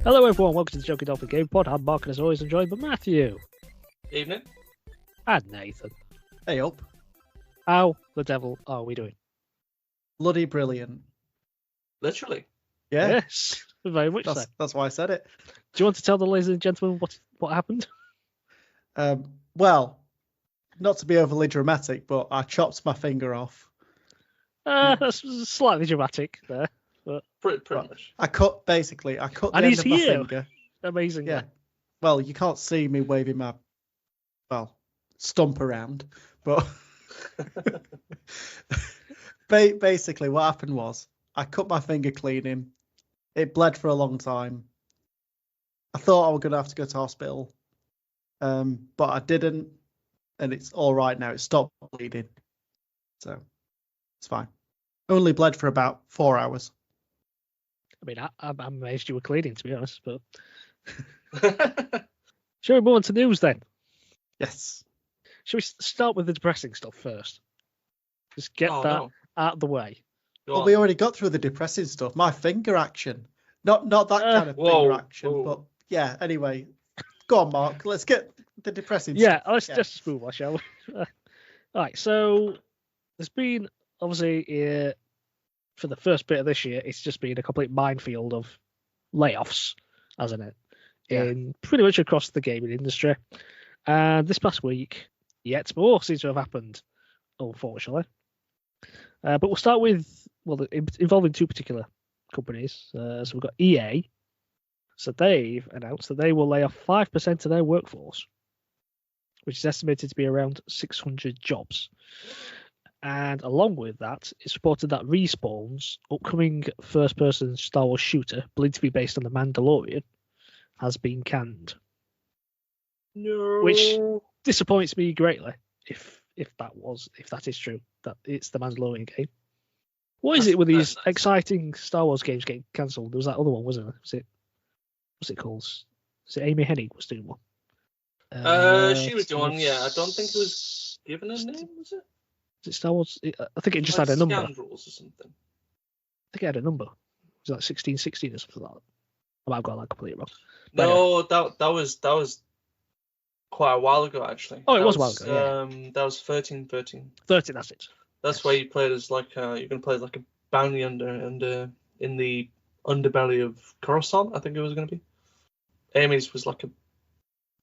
Hello everyone, welcome to the Joking Dolphin Game Pod. I'm Mark and as always I'm joined by Matthew. Evening. And Nathan. Hey up. How the devil are we doing? Bloody brilliant. Literally. Yeah. Yes, very much so. That's why I said it. Do you want to tell the ladies and gentlemen what happened? Well, not to be overly dramatic, but I chopped my finger off. That's slightly dramatic there. But Pretty Right. much. I cut the And end he's of my here. finger. Amazing. Yeah. Well, you can't see me waving my stump around, but basically what happened was I cut my finger cleaning. It bled for a long time. I thought I was gonna have to go to hospital, but I didn't, and it's all right now. It stopped bleeding, so it's fine. Only bled for about 4 hours. I mean, I'm amazed you were cleaning, to be honest. But shall we move on to news then? Yes. Shall we start with the depressing stuff first? Just get that no. out of the way. Go Well, on. we already got through the depressing stuff. My finger action, not that kind of Whoa, finger action, whoa. but yeah. Anyway, go on, Mark. Let's get the depressing Yeah, stuff. let's just move on, shall we? All right, so there's been, obviously, for the first bit of this year, it's just been a complete minefield of layoffs, hasn't it? Yeah. In pretty much across the gaming industry. And this past week, yet more seems to have happened, unfortunately. But we'll start with, involving two particular companies. So we've got EA. So they've announced that they will lay off 5% of their workforce, which is estimated to be around 600 jobs. And along with that, it's reported that Respawn's upcoming first-person Star Wars shooter, believed to be based on The Mandalorian, has been canned. No. Which disappoints me greatly, if that is true, that it's The Mandalorian game. What is it with these exciting Star Wars games getting cancelled? There was that other one, wasn't there? What's it called? Is it Amy Hennig was doing one? She was doing one, yeah. I don't think it was given a name, was it? Is it Star Wars? I think it just Like had a number. Scoundrels or something. I think it had a number. Was it like 1616 or something like that? I might have got that completely wrong. But No, that was quite a while ago actually. Oh, it That was a while ago, That was 13. 13, that's it. That's Yes. where you played as like you're gonna play as like a bounty under in the underbelly of Coruscant, I think it was gonna be. Amy's was like a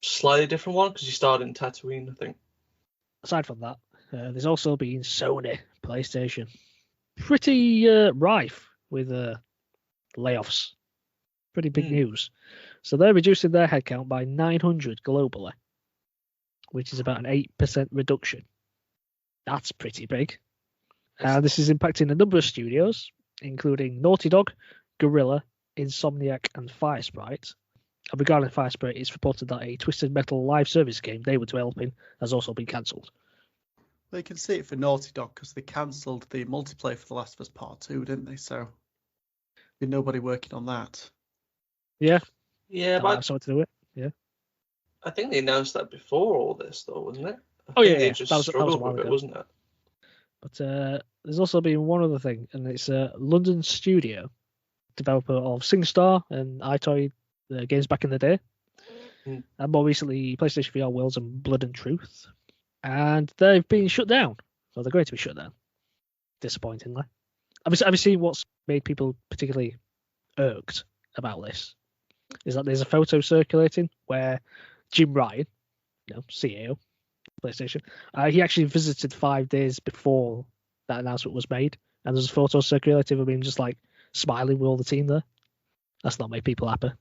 slightly different one because you started in Tatooine, I think. Aside from that, there's also been Sony PlayStation. Pretty rife with layoffs. Pretty big news. So they're reducing their headcount by 900 globally, which is about an 8% reduction. That's pretty big. This is impacting a number of studios, including Naughty Dog, Guerrilla, Insomniac, and Firesprite. And regarding Firesprite, it's reported that a Twisted Metal live service game they were developing has also been cancelled. Well, you can see it for Naughty Dog because they cancelled the multiplayer for The Last of Us Part 2, didn't they? So there's nobody working on that. Yeah. Yeah, That might but have something to do with it. I think they announced that before all this, though, wasn't it? Oh, I think yeah, they yeah. just That was a struggled while with it, ago. wasn't it? But there's also been one other thing, and it's a London studio, developer of SingStar and iToy games back in the day, and more recently PlayStation VR Worlds and Blood and Truth. And they've been shut down. Well, they're going to be shut down, disappointingly. Have you seen what's made people particularly irked about this? Is that there's a photo circulating where Jim Ryan, CEO, PlayStation, he actually visited 5 days before that announcement was made, and there's a photo circulating of him just like smiling with all the team there. That's not made people happy,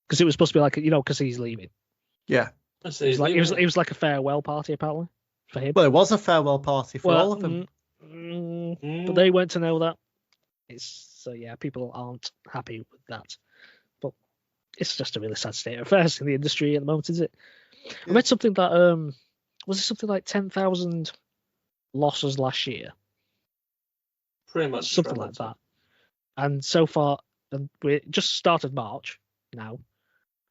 because it was supposed to be like because he's leaving. Yeah. It was like a farewell party apparently for him. Well, it was a farewell party for all of them. But they went to know that. People aren't happy with that. But it's just a really sad state of affairs in the industry at the moment, is it? Yeah. I read something that was it something like 10,000 losses last year? Pretty much Something like that. And so far, and we just started March now,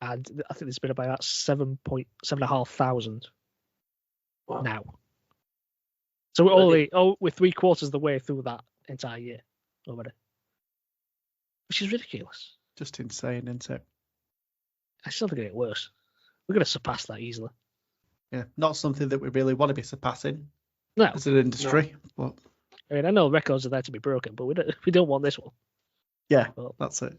and I think there's been about 7,500 Wow. now. So we're 3/4 of the way through that entire year already, which is ridiculous. Just insane, isn't it? I still think it get worse. We're going to surpass that easily. Yeah, not something that we really want to be surpassing No, as an industry. But I mean, I know records are there to be broken, but we don't want this one. yeah, Well, that's it.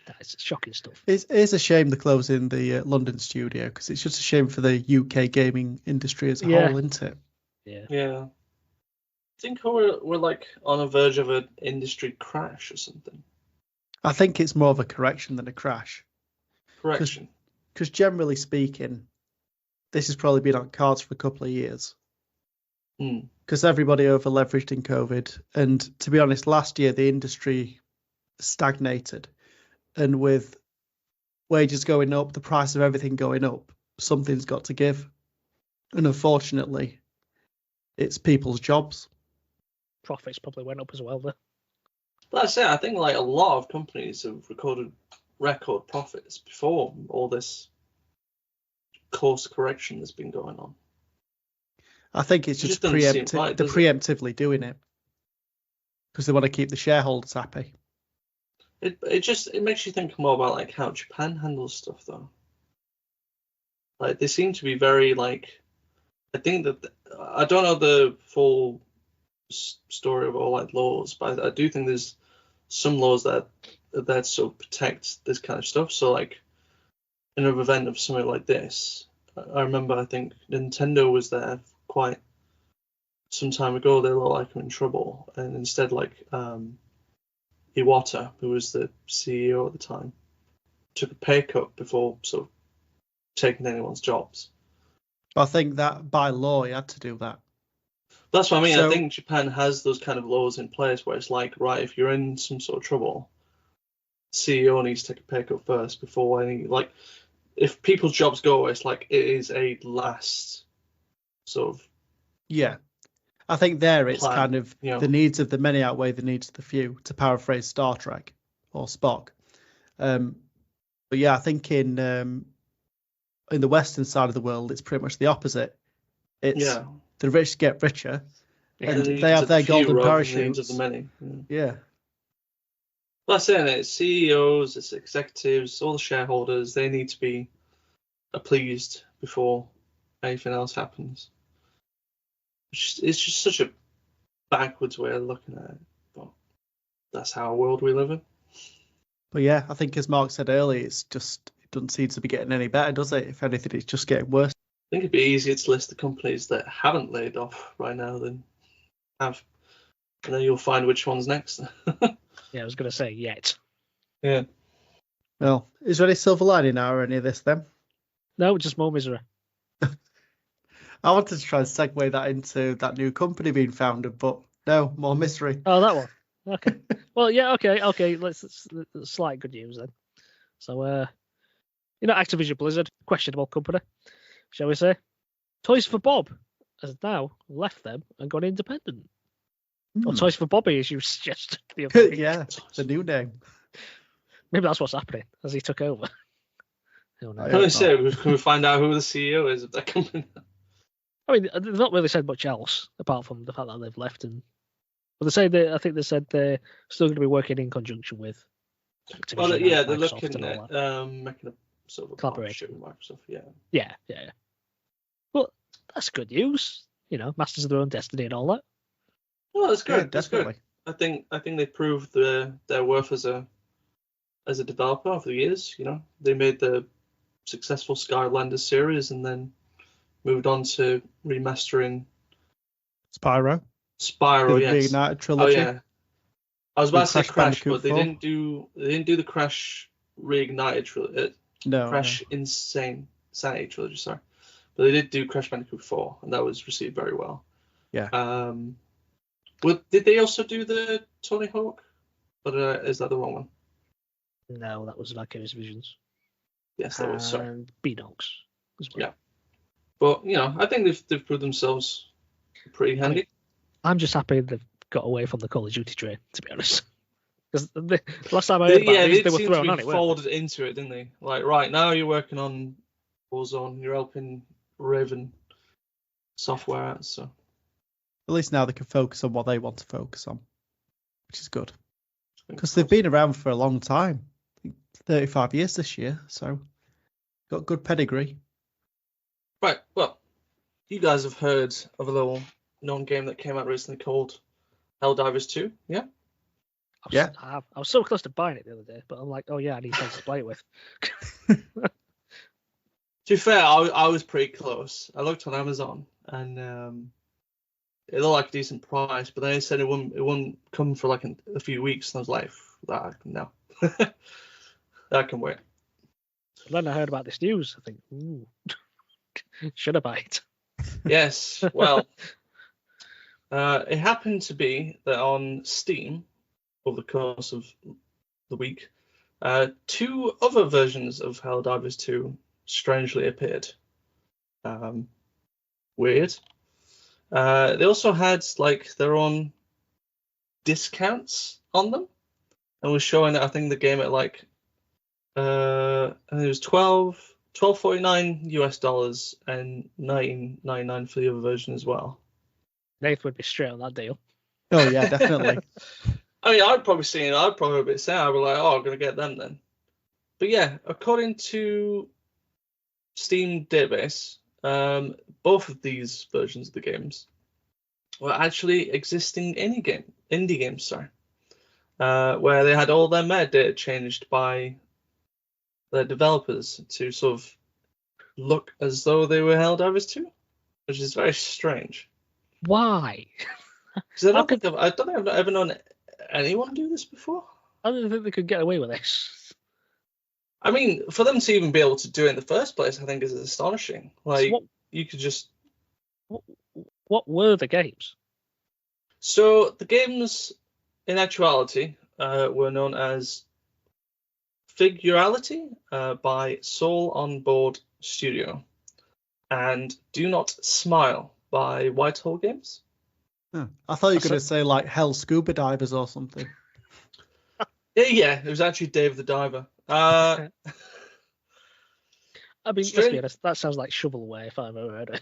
that is shocking stuff. It is a shame they're closing the London studio, because it's just a shame for the UK gaming industry as a whole, isn't it? Yeah. Yeah. I think we're like on a verge of an industry crash or something. I think it's more of a correction than a crash. Correction. Because generally speaking, this has probably been on cards for a couple of years. Because everybody over leveraged in COVID. And to be honest, last year the industry stagnated. And with wages going up, the price of everything going up, something's got to give. And unfortunately, it's people's jobs. Profits probably went up as well, though. That's it. I think like a lot of companies have recorded record profits before all this course correction that's been going on. I think it's just doesn't seem right, they're does it? preemptively doing it because they want to keep the shareholders happy. It makes you think more about like how Japan handles stuff though. Like they seem to be very like, I think that I don't know the full story of all like laws, but I do think there's some laws that sort of protect this kind of stuff. So like in an event of something like this, I remember I think Nintendo was there quite some time ago. They looked like in trouble, and instead like Iwata, who was the CEO at the time, took a pay cut before sort of taking anyone's jobs. I think that by law you had to do that. That's what I mean. So, I think Japan has those kind of laws in place where it's like, right, if you're in some sort of trouble, CEO needs to take a pay cut first before any, like, if people's jobs go, it's like it is a last sort of. Yeah. I think there it's plan, kind of the needs of the many outweigh the needs of the few, to paraphrase Star Trek or Spock. But yeah, I think in the Western side of the world, it's pretty much the opposite. It's the rich get richer, and they have their golden parachutes. Of the many. Yeah. Well, that's it. It's CEOs, it's executives, all the shareholders. They need to be appeased before anything else happens. It's just such a backwards way of looking at it, but that's our world we live in. But yeah, I think as Mark said earlier, it doesn't seem to be getting any better, does it? If anything, it's just getting worse. I think it'd be easier to list the companies that haven't laid off right now than have, and then you'll find which one's next. Yeah, I was going to say yet. Yeah. Well, is there any silver lining now or any of this then? No, just more misery. I wanted to try and segue that into that new company being founded, but no, more misery. Oh, that one. Okay. Well, yeah, okay. Let's slight good news then. So, Activision Blizzard, questionable company, shall we say? Toys for Bob has now left them and gone independent. Or Toys for Bobby, as you suggested the other week. Yeah, the new name. Maybe that's what's happening as he took over. Can we find out who the CEO is of that company? I mean, they've not really said much else apart from the fact that they've left. But I think they said they're still going to be working in conjunction with Activision. Well, yeah, they're Microsoft looking at making a sort of a collaboration with Microsoft. Yeah. Yeah. Well, that's good news. Masters of their own destiny and all that. Well, that's good. Yeah, that's definitely. good. I think they proved their worth as a developer over the years. They made the successful Skylanders series and then moved on to remastering Spyro, yes. Reignited trilogy. Oh yeah. I was about to say Crash, Bandicoot but they 4. didn't do the Crash Reignited trilogy. Crash Insanity trilogy, sorry. But they did do Crash Bandicoot 4, and that was received very well. Yeah. Did they also do the Tony Hawk? Or is that the wrong one? No, that was Vicarious Visions. Yes, that was. Sorry. And Beanox as well. Yeah. But I think they've proved themselves pretty handy. I'm just happy they've got away from the Call of Duty train, to be honest. Because the last time I heard about these, they were thrown on it. Folded into it, didn't they? Like, right now you're working on Warzone, you're helping Raven Software out, so. At least now they can focus on what they want to focus on, which is good. Because they've been around for a long time. 35 years this year, so got good pedigree. Right, well, you guys have heard of a little known game that came out recently called Helldivers 2, yeah? I was so close to buying it the other day, but I'm like, oh yeah, I need something to play it with. To be fair, I was pretty close. I looked on Amazon and it looked like a decent price, but then it said it wouldn't come for like a few weeks, and I was like, no, that can wait. Then I heard about this news. I think, ooh, should I buy it? Yes, well, it happened to be that on Steam, over the course of the week, 2 other versions of Helldivers 2 strangely appeared. Weird. They also had like their own discounts on them, and was showing I think the game at like I think it was $12.49 US and $19.99 for the other version as well. Nathan would be straight on that deal. Oh yeah, definitely. I mean, I'd probably be saying, I'd be like, oh, I'm gonna get them then. But yeah, according to Steam database, both of these versions of the games were actually existing indie games, where they had all their metadata changed by their developers to sort of look as though they were Helldivers 2, which is very strange. Why? Because I don't think I've ever known anyone do this before. I don't think they could get away with this. I mean, for them to even be able to do it in the first place, I think is astonishing. Like, So you could just... What were the games? So, the games, in actuality, were known as Figurality by Soul on Board Studio and Do Not Smile by Whitehall Games. Oh, I thought you were going to say like Hell Scuba Divers or something. Yeah, it was actually Dave the Diver. I mean, let's be honest, that sounds like shovelware if I've ever heard it.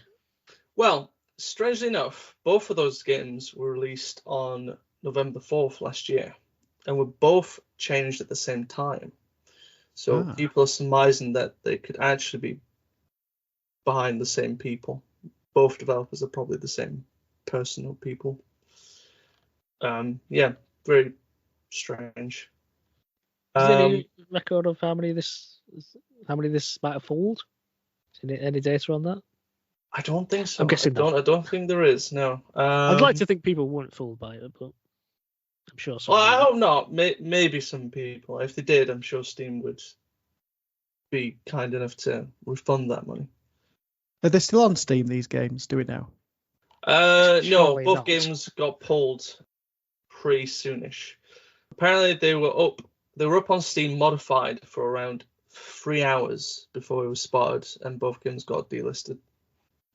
Well, strangely enough, both of those games were released on November 4th last year, and were both changed at the same time. So people are surmising that they could actually be behind the same people. Both developers are probably the same person or people. Yeah, very strange. Is there any record of how many this might have fooled? Any data on that? I don't think so. I'm guessing I don't think there is. No. I'd like to think people weren't fooled by it, but I'm sure some. Well, I hope not. Maybe some people. If they did, I'm sure Steam would be kind enough to refund that money. Are they still on Steam, these games? Do we know? No, Surely both not. games got pulled pretty soonish. Apparently, they were up on Steam modified for around 3 hours before it was spotted, and both games got delisted.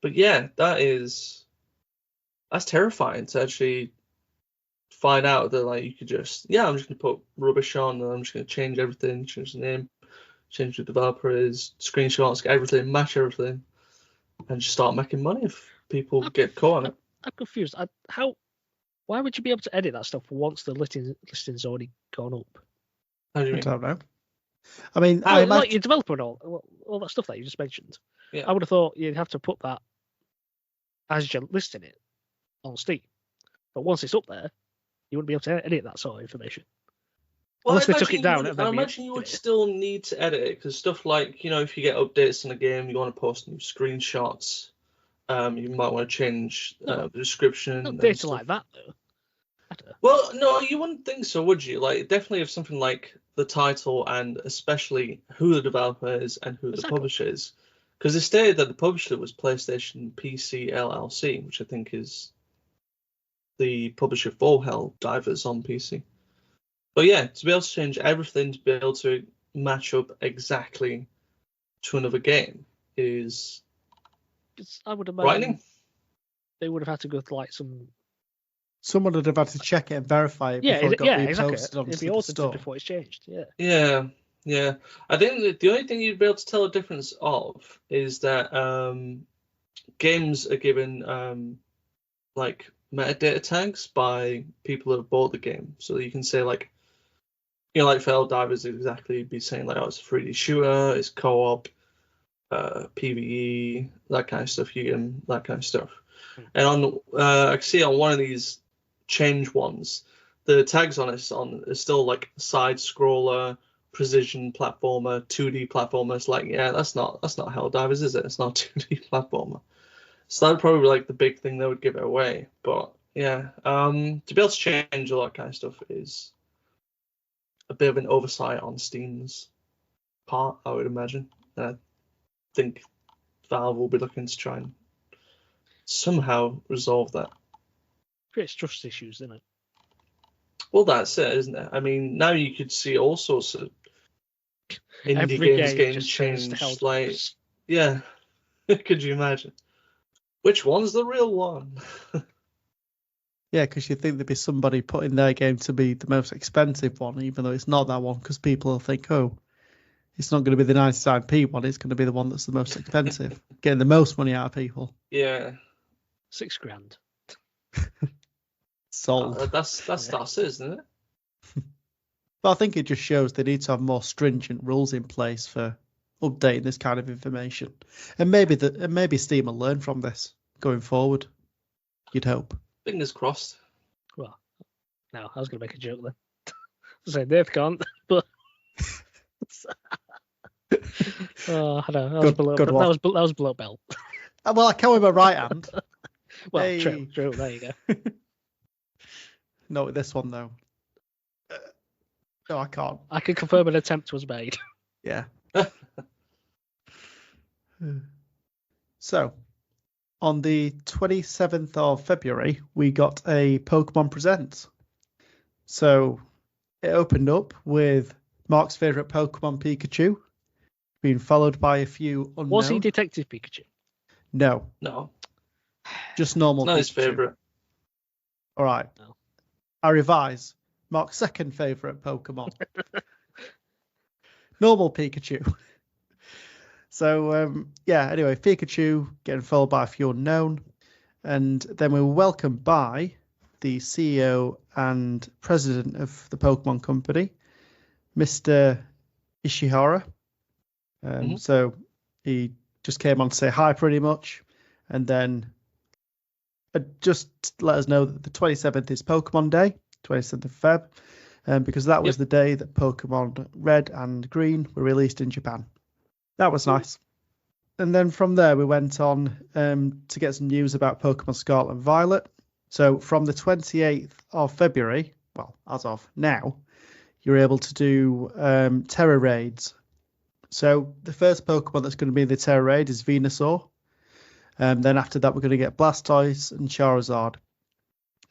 But yeah, that's terrifying to actually find out that like you could just I'm just gonna put rubbish on, and I'm just gonna change everything, change the name, change who the developer is, screenshots, get everything, match everything, and just start making money if people get caught on it. I'm confused. Why would you be able to edit that stuff once the listing's already gone up? How do you mean? I don't know. I mean, like your developer and all that stuff that you just mentioned. Yeah. I would have thought you'd have to put that as you're listing it on Steam. But once it's up there, you wouldn't be able to edit that sort of information. Well, Unless they took it down. I imagine you would still need to edit it, because stuff like, if you get updates on a game, you want to post new screenshots, you might want to change the description. Not data like that, though. Well, no, you wouldn't think so, would you? Like, definitely if something like the title and especially who the developer is and who the publisher is. Because they stated that the publisher was PlayStation PC LLC, which I think is the publisher for Helldivers on PC. But yeah, to be able to change everything, to be able to match up exactly to another game is I would imagine frightening. They would have had to go to like someone would have had to check it and verify it before it got reposted exactly. on It'd be the audited store. before it's changed. Yeah. I think the only thing you'd be able to tell the difference of is that games are given like metadata tags by people that have bought the game, so you can say like like for Helldivers, exactly, you'd be saying like, oh, it's a 3D shooter, it's co-op, PvE, that kind of stuff. You get that kind of stuff. And on, I can see on one of these change ones, the tags on it is still like side scroller, precision platformer, 2D platformer. It's like, yeah, that's not Helldivers, is it? It's not 2D platformer. So that'd probably be like the big thing that would give it away. But yeah, to be able to change all that kind of stuff is a bit of an oversight on Steam's part, I would imagine. And I think Valve will be looking to try and somehow resolve that. Creates trust issues, isn't it? Well, that's it, isn't it? I mean, now you could see all sorts of indie Every games game getting just turns to changed. Helldivers. Like, yeah, could you imagine? Which one's the real one? Yeah, because you think there'd be somebody putting their game to be the most expensive one, even though it's not that one, because people will think, oh, it's not going to be the 99p one, it's going to be the one that's the most expensive, getting the most money out of people. Yeah, $6,000. Sold. that's it, isn't it? But I think it just shows they need to have more stringent rules in place for updating this kind of information. And maybe Steam will learn from this going forward. You'd hope. Fingers crossed. Well, no, I was going to make a joke then. I was saying Dave can't, but oh, I know that was below. Good one. That was below belt. Well, I can with my right hand. Well, Hey. true. There you go. Not with this one though. No, I can't. I can confirm an attempt was made. Yeah. So, on the 27th of February, we got a Pokémon Presents. So, it opened up with Mark's favourite Pokémon, Pikachu, being followed by a few unknown. Was he Detective Pikachu? No, No, just normal not Pikachu. his favourite. All right. No. I revise. Mark's second favourite Pokemon. Normal Pikachu. So, anyway, Pikachu getting followed by a few unknown. And then we were welcomed by the CEO and president of the Pokemon Company, Mr. Ishihara. So he just came on to say hi pretty much. And then just let us know that the 27th is Pokemon Day, 27th of Feb, because that was the day that Pokemon Red and Green were released in Japan. That was nice. And then from there, we went on to get some news about Pokemon Scarlet and Violet. So from the 28th of February, well, as of now, you're able to do Terra Raids. So the first Pokemon that's going to be in the Terra Raid is Venusaur. Then after that, we're going to get Blastoise and Charizard.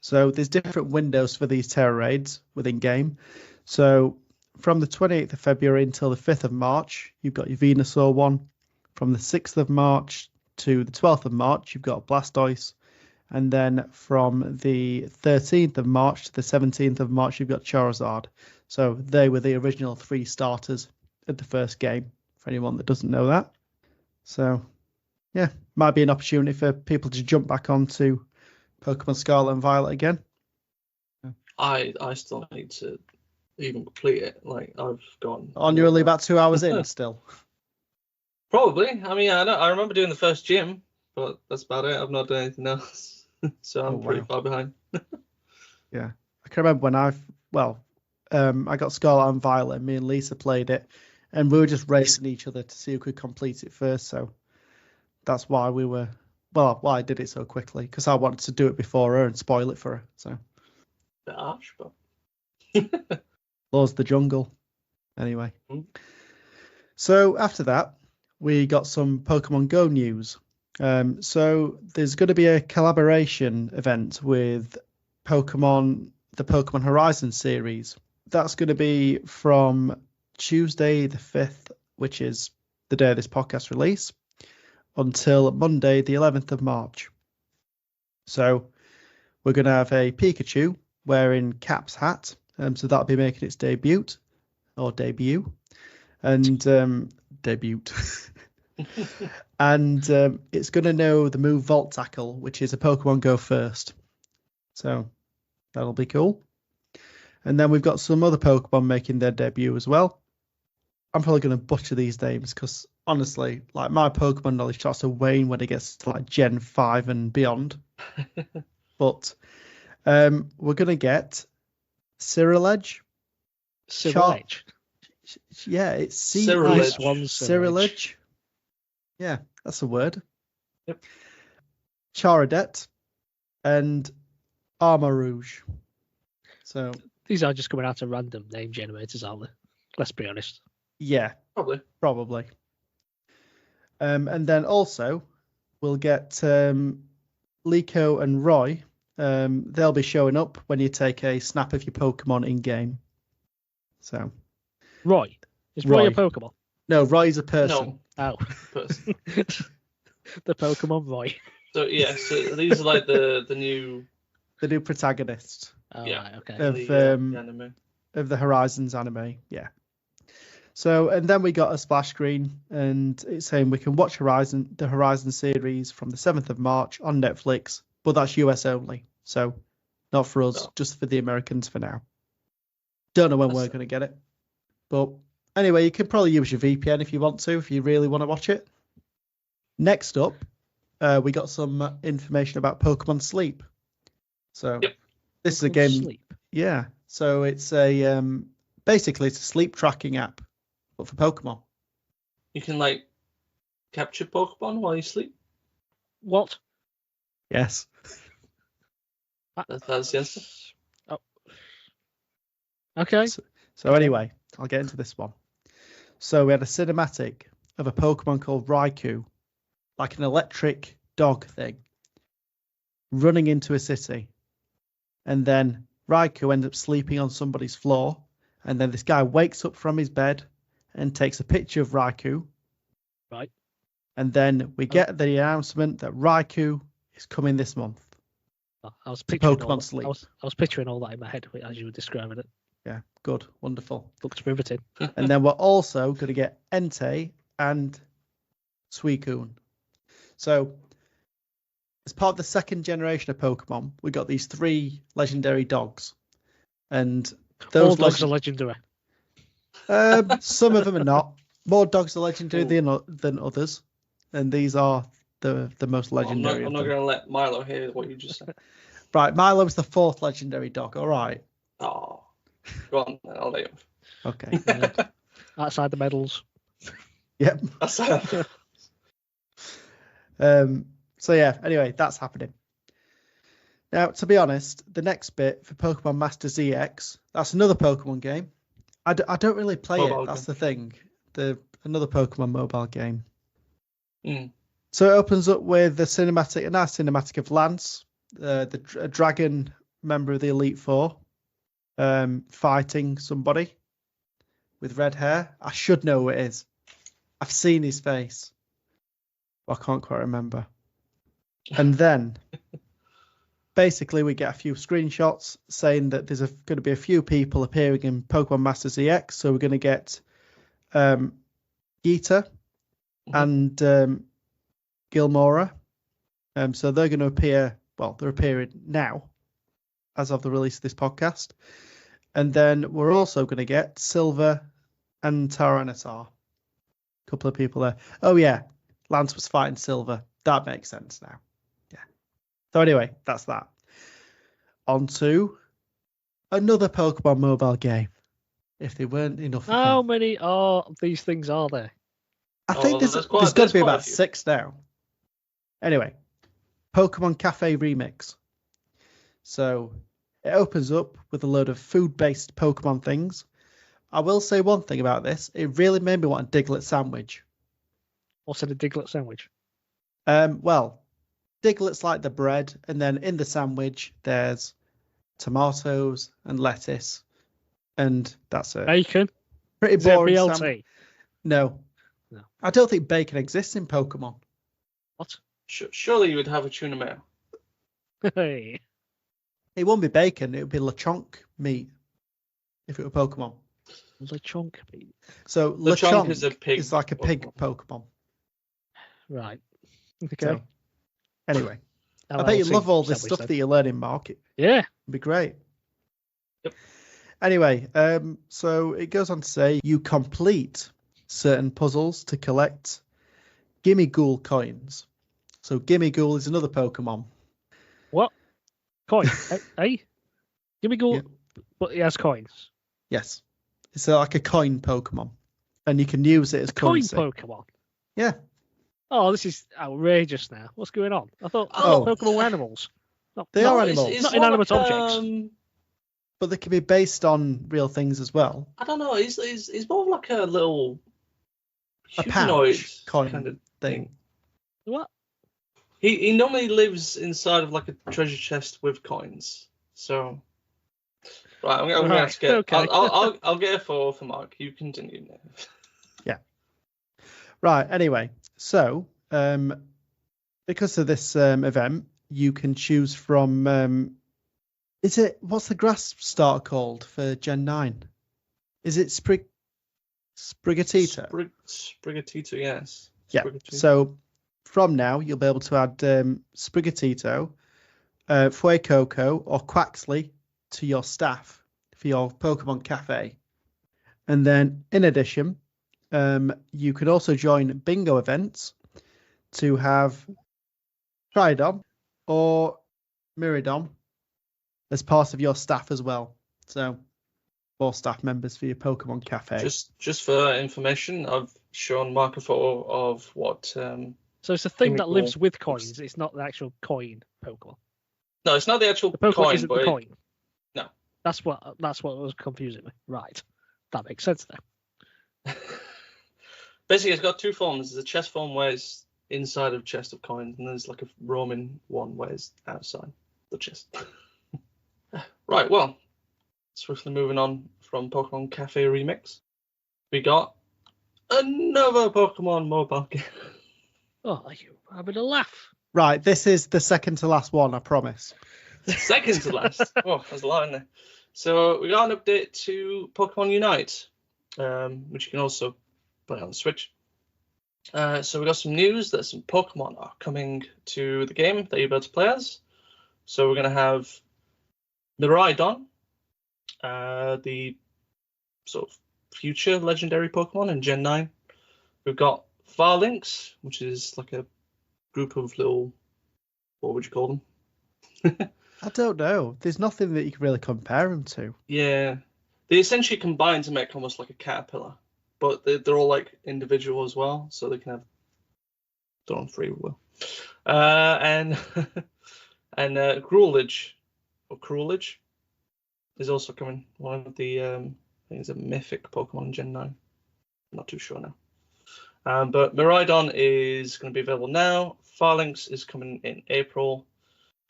So there's different windows for these Terra Raids within game. So from the 28th of February until the 5th of March, you've got your Venusaur one. From the 6th of March to the 12th of March, you've got Blastoise. And then from the 13th of March to the 17th of March, you've got Charizard. So they were the original 3 starters at the first game, for anyone that doesn't know that. So, yeah, might be an opportunity for people to jump back onto Pokemon Scarlet and Violet again. I still need to even complete it. Like, I've gone... You're only about 2 hours in still. Probably. I mean, I remember doing the first gym, but that's about it. I've not done anything else. So I'm pretty far behind. Yeah. I can remember when I got Scarlet and Violet, and me and Lisa played it, and we were just racing each other to see who could complete it first. So that's why I did it so quickly, because I wanted to do it before her and spoil it for her. So Bit harsh, but laws of the jungle. Anyway. So after that, we got some Pokemon Go news. So there's going to be a collaboration event with the Pokemon Horizon series. That's going to be from Tuesday the 5th, which is the day of this podcast release, until Monday the 11th of March. So we're going to have a Pikachu wearing Cap's hat. So that'll be making its debut. And debut. And it's going to know the move Volt Tackle, which is a Pokemon Go first. So that'll be cool. And then we've got some other Pokemon making their debut as well. I'm probably going to butcher these names because honestly, like my Pokemon knowledge starts to wane when it gets to like Gen 5 and beyond. But we're going to get Cyrilege. Cyrilege. Yeah, it's Cyrilege. Yeah, that's a word. Yep. Charodet and Armarouge. So These are just coming out of random name generators, aren't they? Let's be honest. yeah, probably. And then also we'll get Liko and Roy. They'll be showing up when you take a snap of your Pokemon in game. So Roy. Is Roy a Pokemon? No, Roy's a person. No. Oh. Person. The Pokemon Roy. So yeah, so these are like the new protagonists. Oh, Yeah. right, okay. Of the anime. of the Horizons anime. Yeah. So and then we got a splash screen, and it's saying we can watch the Horizon series from the 7th of March on Netflix, but that's US only. So not for us, just for the Americans for now. Don't know when we're going to get it. But anyway, you can probably use your VPN if you want to, if you really want to watch it. Next up, we got some information about Pokemon Sleep. So this is a game. Sleep. Yeah. So it's a basically it's a sleep tracking app, but for Pokemon. You can like capture Pokemon while you sleep. What? Yes. That's the answer. Oh. Okay. So anyway, I'll get into this one. So we had a cinematic of a Pokemon called Raikou, like an electric dog thing, running into a city. And then Raikou ends up sleeping on somebody's floor. And then this guy wakes up from his bed and takes a picture of Raikou. Right. And then we get the announcement that Raikou is coming this month. I was picturing Pokemon Sleep. I was picturing all that in my head as you were describing it. Yeah, good, wonderful. Looks riveting. And then we're also going to get Entei and Suicune. So, as part of the second generation of Pokemon, we got these 3 legendary dogs, and those all dogs are legendary. Some of them are not. More dogs are legendary than others, and these are the most legendary. I'm not going to let Milo hear what you just said. Right, Milo's the 4th legendary dog. All right. Oh, go on, then, I'll let you. Okay. Yeah. Outside the medals. Yep. So yeah, anyway, that's happening. Now, to be honest, the next bit for Pokemon Master ZX, that's another Pokemon game. I don't really play it. That's the thing. Another Pokemon mobile game. Mm. So it opens up with a nice cinematic of Lance, a dragon member of the Elite Four, fighting somebody with red hair. I should know who it is. I've seen his face. I can't quite remember. And then, basically, we get a few screenshots saying that there's going to be a few people appearing in Pokemon Master ZX. So we're going to get Geeta and Gilmora. So they're going to appear. Well, they're appearing now, as of the release of this podcast. And then we're also going to get Silver and Tyranitar. A couple of people there. Oh yeah, Lance was fighting Silver. That makes sense now. Yeah. So anyway, that's that. On to another Pokemon mobile game. If they weren't enough. How many are these things are there? I think there's got to be about 6 now. Anyway, Pokemon Cafe Remix. So it opens up with a load of food-based Pokemon things. I will say one thing about this. It really made me want a Diglett sandwich. What's in a Diglett sandwich? Well, Diglett's like the bread, and then in the sandwich there's tomatoes and lettuce, and that's it. Bacon? Pretty boring. BLT? No. I don't think bacon exists in Pokemon. What? Surely you would have a tuna mayo. Hey. It wouldn't be bacon. It would be Lechonk meat if it were Pokemon. Lechonk meat. So Lechonk is a pig. It's like a pig Pokemon. Right. Okay. So, anyway, I bet you love all this stuff that you're learning, Mark. It'd Yeah. be great. Yep. Anyway, so it goes on to say you complete certain puzzles to collect Gimme Ghoul coins. So Gimme Ghoul is another Pokemon. What? Coin? Eh? Give me go. Yeah. But he has coins. Yes. It's like a coin Pokemon. And you can use it as Coin currency. Pokemon? Yeah. Oh, this is outrageous now. What's going on? I thought Oh. Pokemon were animals. They are animals. It's Not more inanimate like, objects. But they can be based on real things as well. I don't know. He's more like a little A humanoid pouch coin kind of thing. What? He normally lives inside of like a treasure chest with coins. So, right, I'm gonna have to get. Okay. I'll get a 4 for Mark. You continue now. Yeah. Right. Anyway, so because of this event, you can choose from. What's the grass starter called for Gen 9? Is it Sprigatito? Sprigatito, yes. Yeah. Sprigatito. So from now, you'll be able to add Sprigatito, Fuecoco, or Quaxley to your staff for your Pokemon Cafe. And then, in addition, you can also join bingo events to have Tridom or Miridom as part of your staff as well. So 4 staff members for your Pokemon Cafe. Just for information, I've shown Mark a photo of what. So it's a thing that Chemical lives with coins. It's not the actual coin Pokemon. No, it's not the actual The Pokemon coin, isn't but the coin. No. That's what was confusing me. Right. That makes sense now. Basically, it's got 2 forms. There's a chest form where it's inside of chest of coins, and there's like a roaming one where it's outside the chest. Right, well, swiftly moving on from Pokemon Cafe Remix, we got another Pokemon mobile game. Oh, are you having a laugh? Right, this is the second to last one, I promise. Second to last. Oh, there's a lot in there. So we got an update to Pokemon Unite, which you can also play on the Switch. So we got some news that some Pokemon are coming to the game that you'll be able to play as. So we're going to have Miraidon, the sort of future legendary Pokemon in Gen 9. We've got Farlinks, which is like a group of little, what would you call them? I don't know. There's nothing that you can really compare them to. Yeah. They essentially combine to make almost like a caterpillar, but they're all like individual as well, so they can have their own free will. And Cruelage is also coming. One of the I think it's a mythic Pokemon in Gen 9. I'm not too sure now. But Miraidon is going to be available now. Farlinks is coming in April,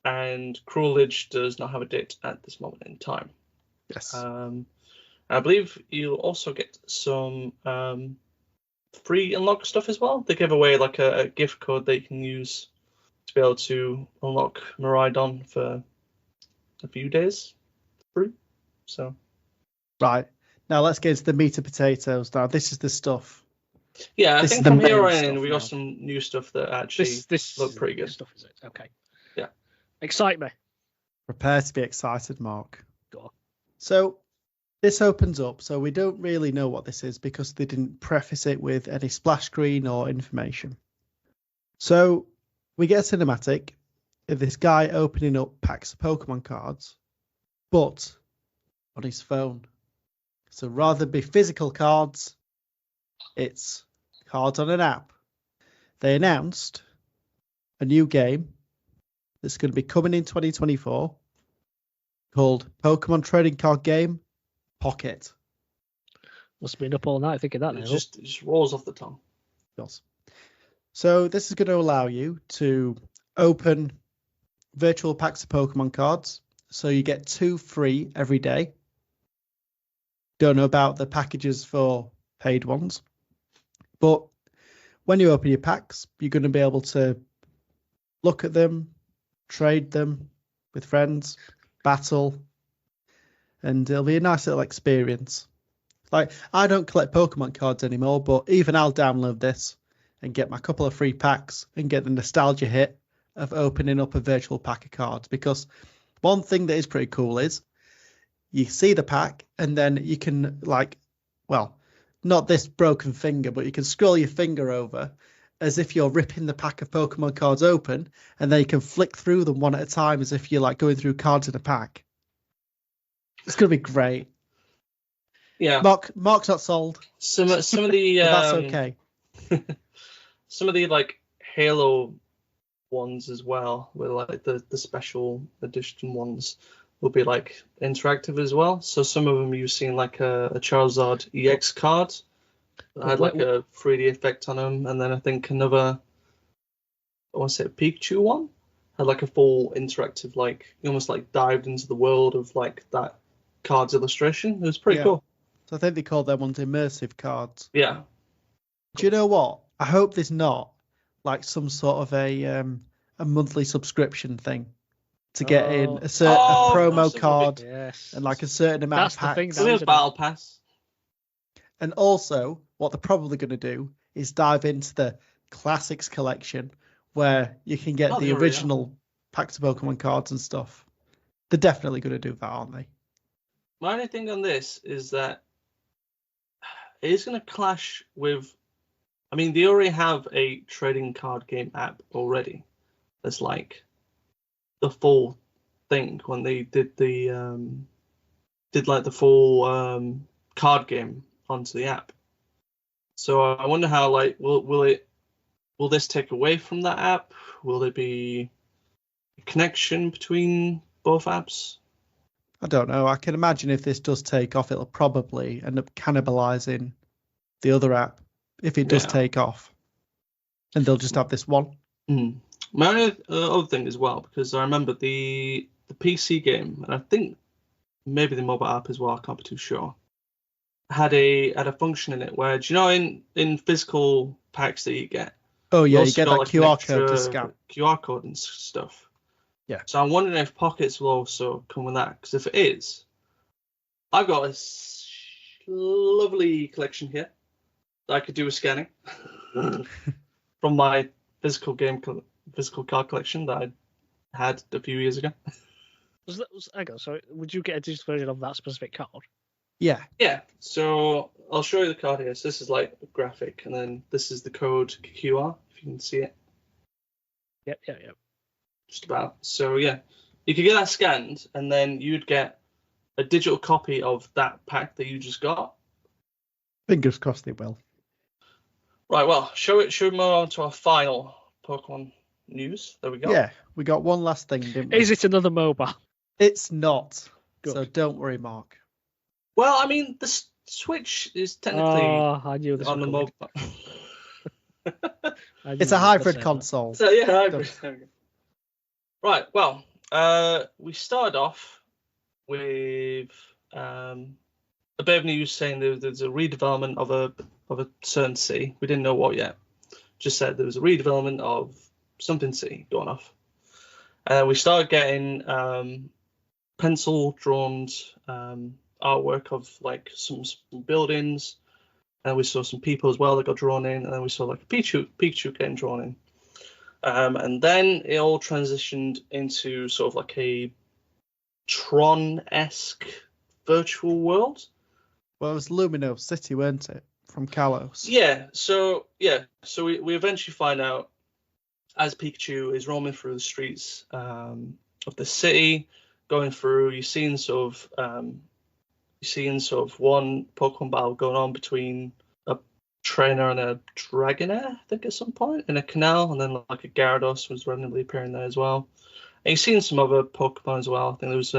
and Cruelage does not have a date at this moment in time. Yes. I believe you'll also get some free unlock stuff as well. They give away like a gift code that you can use to be able to unlock Miraidon for a few days free. So Right. Now let's get into the meat and potatoes. Now this is the stuff. yeah, I This think is the from here main on stuff in we now. got some new stuff that actually This look pretty good. Stuff, is it? Okay. Yeah. Excite me. Prepare to be excited, Mark. Go on. So this opens up. So we don't really know what this is because they didn't preface it with any splash screen or information. So we get a cinematic of this guy opening up packs of Pokemon cards, but on his phone. So rather than be physical cards, it's cards on an app. They announced a new game that's going to be coming in 2024 called Pokemon Trading Card Game Pocket. Must have been up all night thinking that now. It just rolls off the tongue. Yes. So this is going to allow you to open virtual packs of Pokemon cards. So you get 2 free every day. Don't know about the packages for paid ones. But when you open your packs, you're going to be able to look at them, trade them with friends, battle, and it'll be a nice little experience. Like, I don't collect Pokemon cards anymore, but even I'll download this and get my couple of free packs and get the nostalgia hit of opening up a virtual pack of cards. Because one thing that is pretty cool is you see the pack, and then you can not this broken finger, but you can scroll your finger over as if you're ripping the pack of Pokemon cards open, and then you can flick through them one at a time as if you're like going through cards in a pack. It's gonna be great. Yeah. Mark's not sold. Some of the But that's okay. some of the like Halo ones as well, where like the special edition ones will be like interactive as well. So some of them you've seen like a Charizard EX card that had like a 3D effect on them, and then I think another, I want to say a Pikachu one had like a full interactive, like you almost like dived into the world of like that card's illustration. It was pretty cool. So I think they call them ones immersive cards. Yeah. Do you know what? I hope there's not like some sort of a monthly subscription thing to get in a promo card and like a certain amount of packs. That's the thing. Battle Pass. And also, what they're probably going to do is dive into the classics collection, where you can get the original packs of Pokemon cards and stuff. They're definitely going to do that, aren't they? My only thing on this is that it is going to clash with. I mean, they already have a trading card game app already. That's like the full thing when they did the full card game onto the app. So I wonder how like will this take away from that app? Will there be a connection between both apps? I don't know. I can imagine if this does take off, it'll probably end up cannibalizing the other app if it does take off, and they'll just have this one. My only other thing as well, because I remember the PC game, and I think maybe the mobile app as well, I can't be too sure, had a function in it where, do you know, in physical packs that you get, you get that like QR code to scan, QR code and stuff. Yeah. So I'm wondering if Pockets will also come with that, because if it is, I've got a lovely collection here that I could do with scanning from my physical card collection that I had a few years ago. Hang on, so would you get a digital version of that specific card? Yeah. Yeah. So I'll show you the card here. So this is like a graphic, and then this is the code QR, if you can see it. Yep. Just about. So yeah, you could get that scanned, and then you'd get a digital copy of that pack that you just got. Fingers crossed they will. Right, well, should we move on to our final Pokemon news that we got? Yeah, we got one last thing, didn't we? Is it another MOBA? It's not. Good. So don't worry, Mark. Well, I mean, the Switch is technically I knew this on the mobile. It's a hybrid console. So yeah, hybrid. Right, well, we started off with a bit of news saying there's a redevelopment of a certain city. We didn't know what yet. Just said there was a redevelopment of something city going off. We started getting pencil drawn artwork of like some buildings, and we saw some people as well that got drawn in, and then we saw like a Pikachu getting drawn in. And then it all transitioned into sort of like a Tron-esque virtual world. Well, it was Lumino City, weren't it? From Kalos. Yeah. So we eventually find out as Pikachu is roaming through the streets of the city, going through. You're seeing sort of one Pokemon battle going on between a trainer and a Dragonair, I think, at some point in a canal, and then like a Gyarados was randomly appearing there as well. And you're seeing some other Pokemon as well. I think there was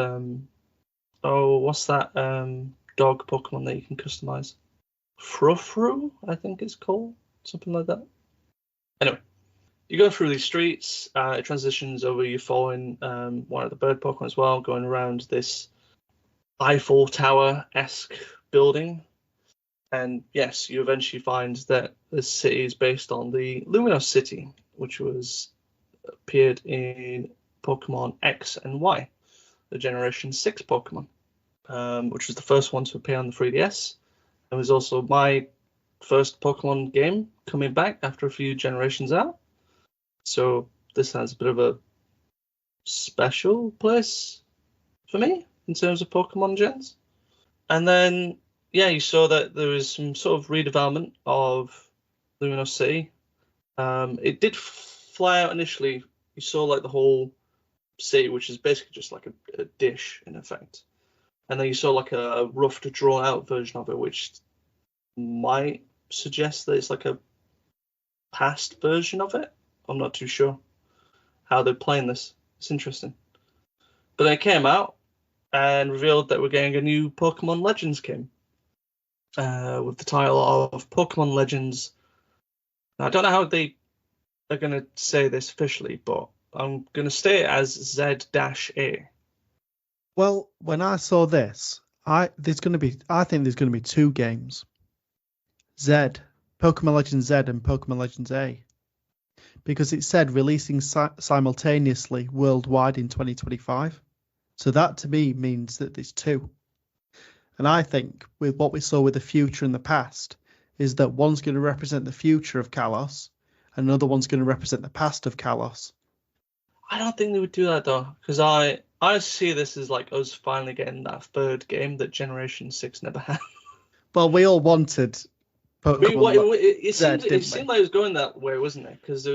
what's that dog Pokemon that you can customize? Frufru, I think it's called, something like that. Anyway, you go through these streets. It transitions over. You're following one of the bird Pokemon as well, going around this Eiffel Tower-esque building. And yes, you eventually find that the city is based on the Luminos City, which appeared in Pokemon X and Y, the Generation 6 Pokemon, which was the first one to appear on the 3DS. It was also my first Pokemon game coming back after a few generations out. So this has a bit of a special place for me. in terms of Pokemon gens. And then, yeah, you saw that there was some sort of redevelopment of Luminos City. It did fly out initially. You saw like the whole city, which is basically just like a dish in effect. And then you saw like a rough to draw out version of it, which might suggest that it's like a past version of it. I'm not too sure how they're playing this. It's interesting. But then it came out and revealed that we're getting a new Pokemon Legends game with the title of Pokemon Legends. Now, I don't know how they are going to say this officially, but I'm going to state it as Z-A. Well, when I saw this, I think there's going to be two games. Pokemon Legends Z and Pokemon Legends A. Because it said releasing simultaneously worldwide in 2025. So that to me means that there's two. And I think with what we saw with the future and the past is that one's going to represent the future of Kalos and another one's going to represent the past of Kalos. I don't think they would do that though, because I see this as like us finally getting that third game that Generation 6 never had. Well, we all wanted Pokemon it seemed like it was going that way, wasn't it? Because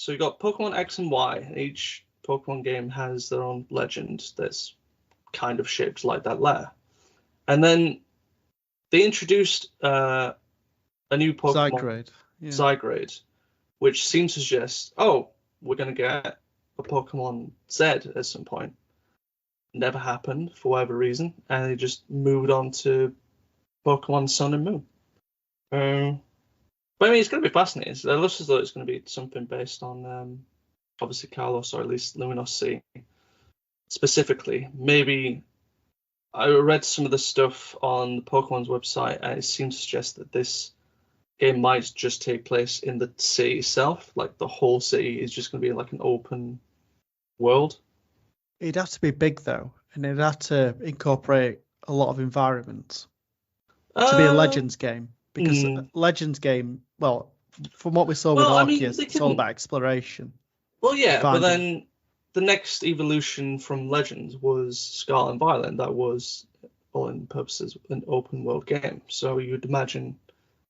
you got Pokemon X and Y, and each Pokemon game has their own legend that's kind of shaped like that letter. And then they introduced a new Pokemon, Zygrade, which seems to suggest, we're going to get a Pokemon Z at some point. Never happened for whatever reason, and they just moved on to Pokemon Sun and Moon. But I mean, it's going to be fascinating. It looks as though it's going to be something based on, obviously, Kalos, or at least Luminos City. Specifically, maybe I read some of the stuff on the Pokemon's website, and it seems to suggest that this game might just take place in the city itself. Like, the whole city is just going to be like an open world. It'd have to be big, though, and it'd have to incorporate a lot of environments to be a Legends game. Because Legends game, well, from what we saw with Arceus, it's all about exploration. Well, yeah, but then the next evolution from Legends was Scarlet and Violet, and that was, all in purposes, an open world game. So you'd imagine,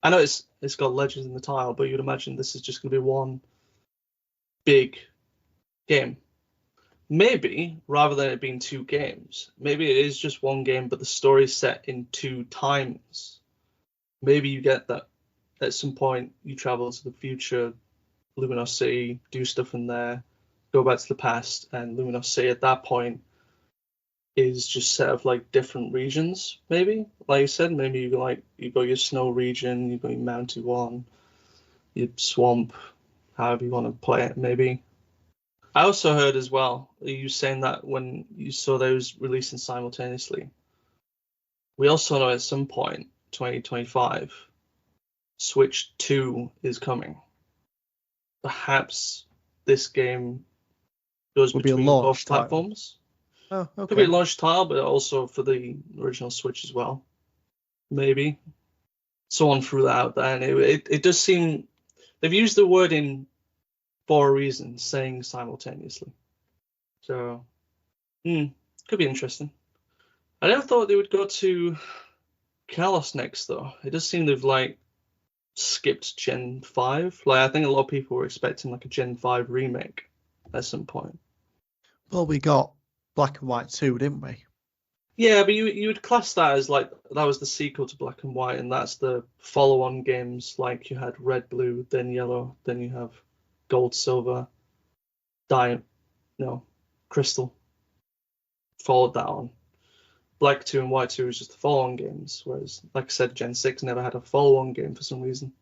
I know it's got Legends in the title, but you'd imagine this is just going to be one big game. Maybe, rather than it being two games, maybe it is just one game, but the story's set in two times. Maybe you get that at some point you travel to the future, Luminos City, do stuff in there, go back to the past, and Luminos City at that point is just set of like different regions. Maybe, like you said, maybe you go your snow region, you go your mountain one, your swamp, however you want to play it. Maybe. I also heard as well you saying that when you saw those releasing simultaneously, we also know at some point 2025 Switch 2 is coming. Perhaps this game goes between both platforms. Oh, okay. Could be a launch title, but also for the original Switch as well. Maybe. Someone threw that out there, and it does seem they've used the wording for a reason, saying simultaneously. So, could be interesting. I never thought they would go to Kalos next, though. It does seem they've like skipped Gen 5. Like, I think a lot of people were expecting like a Gen 5 remake at some point. Well, we got Black and White 2, didn't we? Yeah, but you would class that as like that was the sequel to Black and White, and that's the follow-on games. Like you had Red, Blue, then Yellow, then you have Gold, Silver, Crystal. Followed that on. Black 2 and White 2 was just the follow-on games, whereas, like I said, Gen 6 never had a follow-on game for some reason.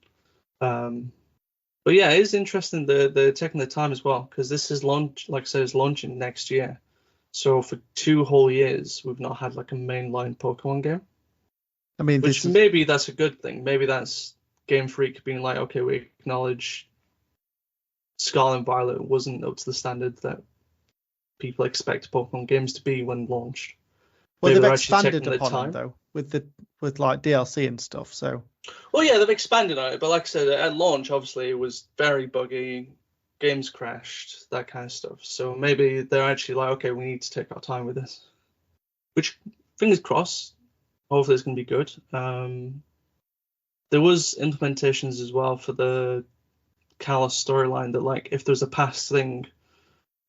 But yeah, it is interesting they're taking their time as well, because this is is launching next year. So for 2 whole years, we've not had like a mainline Pokemon game. I mean, maybe that's a good thing. Maybe that's Game Freak being like, okay, we acknowledge Scarlet and Violet wasn't up to the standard that people expect Pokemon games to be when launched. Well, they've expanded upon it though, with like DLC and stuff. So. Well, yeah, they've expanded on it, but like I said, at launch, obviously, it was very buggy. Games crashed, that kind of stuff. So maybe they're actually like, okay, we need to take our time with this. which, fingers crossed, hopefully it's going to be good. There was implementations as well for the Kalos storyline that, like, if there's a past thing,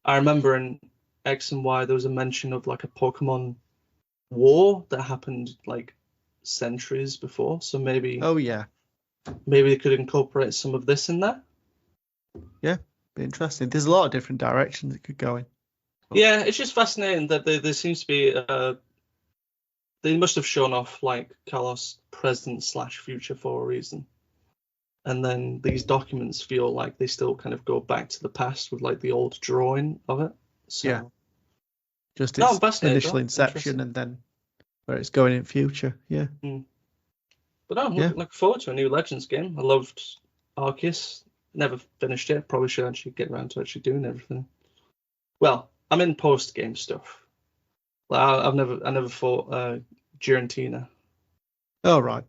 I remember in X and Y there was a mention of like a Pokemon war that happened like centuries before. So maybe they could incorporate some of this in there. Yeah, be interesting. There's a lot of different directions it could go in. Yeah, it's just fascinating that there seems to be they must have shown off like Kalos present / future for a reason. And then these documents feel like they still kind of go back to the past with like the old drawing of it. So, yeah. Just its initial inception and then where it's going in future. Yeah. But I'm looking forward to a new Legends game. I loved Arceus. Never finished it. Probably should actually get around to actually doing everything. Well, I'm in post game stuff. Like I never fought Giratina. Oh right,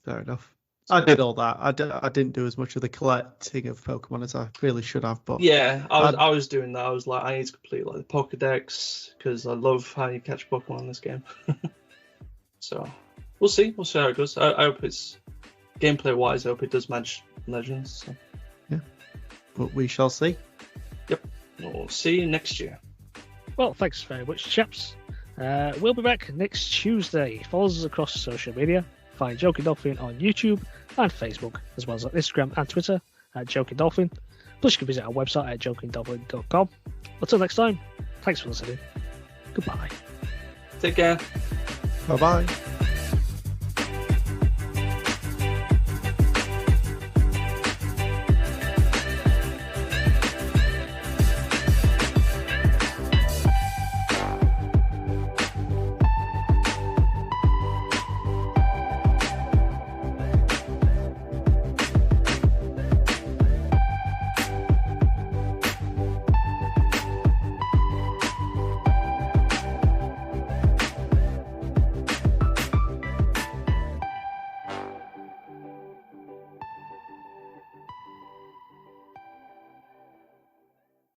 fair enough. I did all that. I didn't do as much of the collecting of Pokemon as I really should have. But yeah, I was doing that. I was like, I need to complete like the Pokédex because I love how you catch Pokemon in this game. So we'll see. We'll see how it goes. I hope it's gameplay wise. I hope it does match Legends. So. Yeah, but we shall see. Yep, we'll see you next year. Well, thanks very much, chaps. We'll be back next Tuesday. Follow us across social media. Find Joking Dolphin on YouTube and Facebook, as well as on Instagram and Twitter at Joking Dolphin. Plus, you can visit our website at jokingdolphin.com. Until next time, thanks for listening. Goodbye. Take care. Bye-bye.